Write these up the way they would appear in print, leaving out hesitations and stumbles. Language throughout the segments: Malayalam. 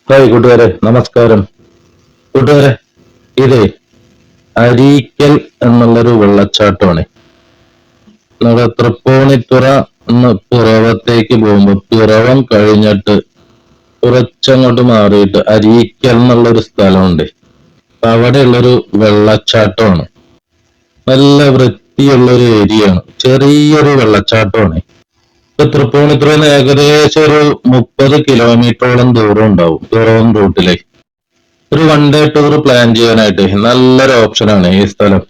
ഹായ് കൂട്ടുകാരെ, നമസ്കാരം. കൂട്ടുകാരെ, ഇത് അരീക്കൽ എന്നുള്ളൊരു വെള്ളച്ചാട്ടമാണ്. നമ്മുടെ തൃപ്പൂണിത്തുറ എന്ന പിറവത്തേക്ക് പോകുമ്പോൾ പിറവം കഴിഞ്ഞിട്ട് കുറച്ചങ്ങോട്ട് മാറിയിട്ട് അരീക്കൽ എന്നുള്ളൊരു സ്ഥലമുണ്ട്. അവിടെയുള്ളൊരു വെള്ളച്ചാട്ടമാണ്. നല്ല വൃത്തിയുള്ള ഒരു ഏരിയയാണ്. ചെറിയൊരു വെള്ളച്ചാട്ടമാണ്. ഇപ്പൊ തൃപ്പൂണിത്തുറന്ന് ഏകദേശം ഒരു 30 കിലോമീറ്ററോളം ദൂരം ഉണ്ടാവും. പിറവം റൂട്ടിലേക്ക് ഒരു വൺ ഡേ ടൂർ പ്ലാൻ ചെയ്യാനായിട്ട് നല്ലൊരു ഓപ്ഷനാണ് ഈ സ്ഥലം.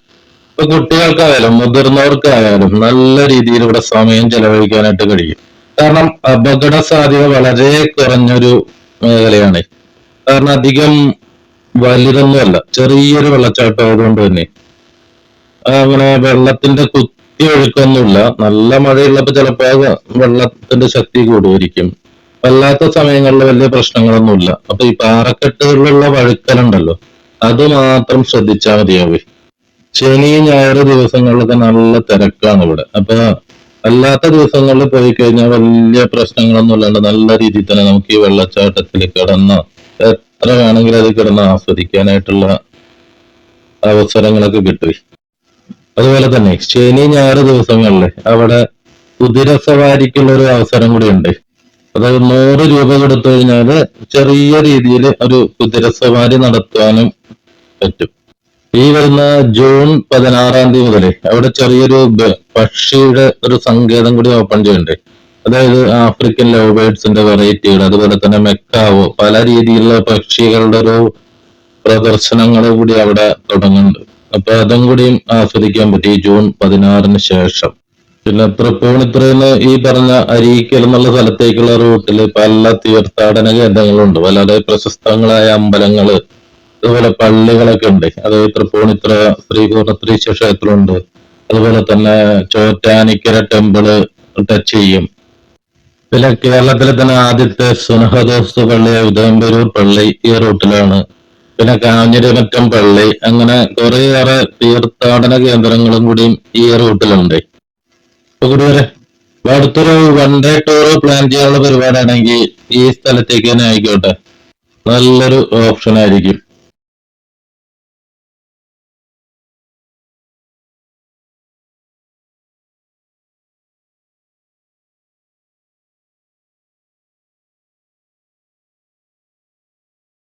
ഇപ്പൊ കുട്ടികൾക്കായാലും മുതിർന്നവർക്കായാലും നല്ല രീതിയിൽ ഇവിടെ സമയം ചെലവഴിക്കാനായിട്ട് കഴിയും. കാരണം അപകട സാധ്യത വളരെ കുറഞ്ഞൊരു മേഖലയാണ്. കാരണം അധികം വലുതൊന്നുമല്ല, ചെറിയൊരു വെള്ളച്ചാട്ടം ആയതുകൊണ്ട് തന്നെ അങ്ങനെ വെള്ളത്തിന്റെ കുത്തി ഒഴുക്കൊന്നുമില്ല. നല്ല മഴയുള്ളപ്പോ ചിലപ്പോ വെള്ളത്തിന്റെ ശക്തി കൂടുമായിരിക്കും. അല്ലാത്ത സമയങ്ങളിൽ വലിയ പ്രശ്നങ്ങളൊന്നുമില്ല. അപ്പൊ ഈ പാറക്കെട്ടുകളിലുള്ള വഴുക്കലുണ്ടല്ലോ, അത് മാത്രം ശ്രദ്ധിച്ചാൽ മതിയാവേ. ശനി ഞായർ ദിവസങ്ങളിലൊക്കെ നല്ല തിരക്കാണ് ഇവിടെ. അപ്പൊ അല്ലാത്ത ദിവസങ്ങളിൽ പോയി കഴിഞ്ഞാൽ വലിയ പ്രശ്നങ്ങളൊന്നും ഇല്ലാണ്ട് നല്ല രീതിയിൽ തന്നെ നമുക്ക് ഈ വെള്ളച്ചാട്ടത്തിൽ കിടന്ന എത്ര വേണമെങ്കിലും അത് കിടന്ന് ആസ്വദിക്കാനായിട്ടുള്ള അവസരങ്ങളൊക്കെ കിട്ടും. അതുപോലെ തന്നെ ശനി ഞായർ ദിവസങ്ങളിൽ അവിടെ കുതിരസവാരിക്കുള്ള ഒരു അവസരം കൂടി ഉണ്ട്. അതായത് 100 രൂപ കൊടുത്തു കഴിഞ്ഞാല് ചെറിയ രീതിയിൽ ഒരു കുതിരസവാരി നടത്താനും പറ്റും. ഈ വരുന്ന ജൂൺ 16 മുതൽ അവിടെ ചെറിയൊരു പക്ഷിയുടെ ഒരു സങ്കേതം കൂടി ഓപ്പൺ ചെയ്യുന്നുണ്ട്. അതായത് ആഫ്രിക്കൻ ലവ് ബേർഡ്സിന്റെ വെറൈറ്റികൾ, അതുപോലെ തന്നെ മെക്കാവോ, പല രീതിയിലുള്ള പക്ഷികളുടെ ഒരു പ്രദർശനങ്ങൾ കൂടി അവിടെ തുടങ്ങുന്നുണ്ട്. അപ്പൊ അതും കൂടിയും ആസ്വദിക്കാൻ പറ്റും ഈ ജൂൺ 16 ശേഷം. പിന്നെ തൃപ്പൂണിത്തുറന്ന് ഈ പറഞ്ഞ അരീക്കൽ എന്നുള്ള സ്ഥലത്തേക്കുള്ള റൂട്ടില് പല തീർത്ഥാടന കേന്ദ്രങ്ങളുണ്ട്. വളരെ പ്രശസ്തങ്ങളായ അമ്പലങ്ങള്, അതുപോലെ പള്ളികളൊക്കെ ഉണ്ട്. അതായത് തൃപ്പൂണിത്തുറ ശ്രീ പൂർണ്ണത്രയീശ ക്ഷേത്രമുണ്ട്. അതുപോലെ തന്നെ ചോറ്റാനിക്കര ടെമ്പിള് ടച്ച് ചെയ്യും. പിന്നെ കേരളത്തിലെ തന്നെ ആദ്യത്തെ സുനഹദോസ് പള്ളി ഉദയംപേരൂർ പള്ളി ഈ റൂട്ടിലാണ്. പിന്നെ കാഞ്ഞിരമറ്റം പള്ളി, അങ്ങനെ കുറേയേറെ തീർത്ഥാടന കേന്ദ്രങ്ങളും കൂടിയും ഈ റൂട്ടിലുണ്ട്. ഇപ്പൊ കൂട്ടുകാരെ, അടുത്തൊരു വൺ ഡേ ടൂർ പ്ലാൻ ചെയ്യാനുള്ള പരിപാടിയാണെങ്കിൽ ഈ സ്ഥലത്തേക്ക് തന്നെ ആയിക്കോട്ടെ, നല്ലൊരു ഓപ്ഷൻ ആയിരിക്കും.